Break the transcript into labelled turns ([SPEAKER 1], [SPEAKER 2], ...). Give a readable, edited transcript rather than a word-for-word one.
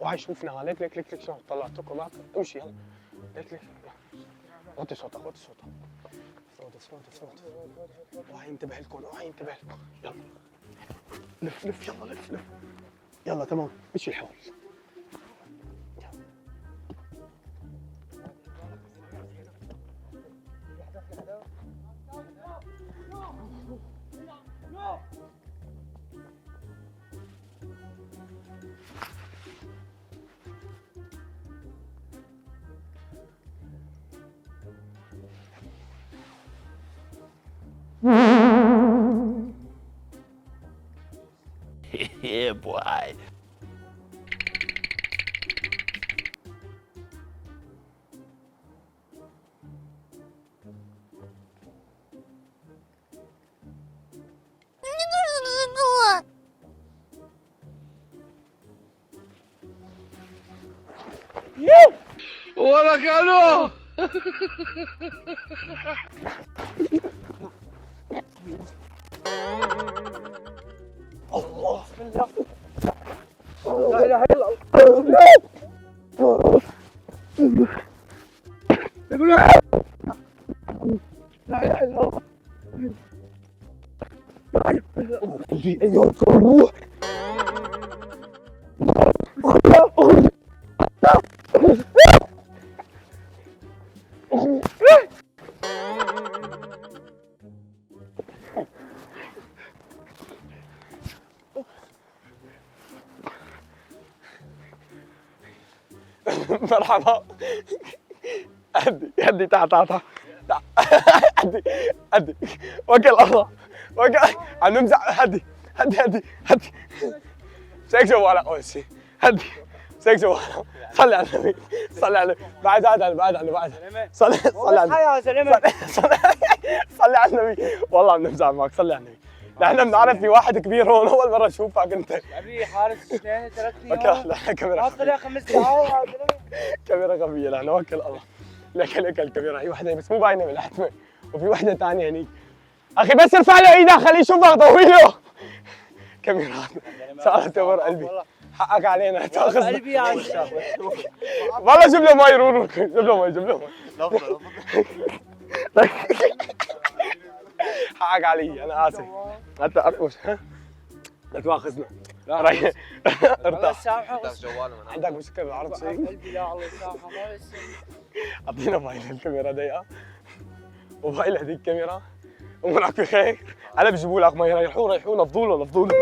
[SPEAKER 1] وعي شوفنا لك لك لك لك شلون طلعتك وضعك. امشي يلا لك لك. وطي صوتك وطي صوتك. صوت. وعي انتبه لكم وعي انتبه لكم. يلا لف يلا لف. يلا تمام مشي الحول.
[SPEAKER 2] Yeah, boy.
[SPEAKER 3] ولا كانوا
[SPEAKER 1] الله بسم الله.
[SPEAKER 3] لا اله الا الله. لا اله الا الله.
[SPEAKER 1] ايوه روح. مرحبا. هدي تعال هدي وكل الله وكل عم نمزح. هدي سيك جوالك اول شيء. هدي سيك جوالك. صلي على النبي صلي على النبي. بعد صلي على النبي. صلي على النبي والله عم نمزح معك. صلي على النبي. نحن بنعرف في واحد كبير هون اول مره اشوفك انت.
[SPEAKER 3] ابي حارس اثنين تركني
[SPEAKER 1] لا كاميرا
[SPEAKER 3] طلع 5 دقائق.
[SPEAKER 1] كاميرا غبيه نحن وكل الله. لك الكاميرا هي وحده بس مو باينه بالحتمه وفي وحده ثانيه هنيك. اخي بس ارفع له ايدك خليه يشوفك ضوي له. كاميرات صارت تمر قلبي. حقك علينا تاخذ
[SPEAKER 3] قلبي يا شيخ.
[SPEAKER 1] والله جيب له مي رونو. جيب له مي. حقك علي انا اسف. انت ارقص لا تواخذنا. لا ارتاح. عندك مشكله بالعرض شيء؟
[SPEAKER 3] قلبي لا الله يسامحه ما يصير.
[SPEAKER 1] اعطينا فايل الكاميرا دقيقه وفايل هذيك الكاميرا امورك بخير. انا بجيبوا لك مي. ريحوا لفظوا له.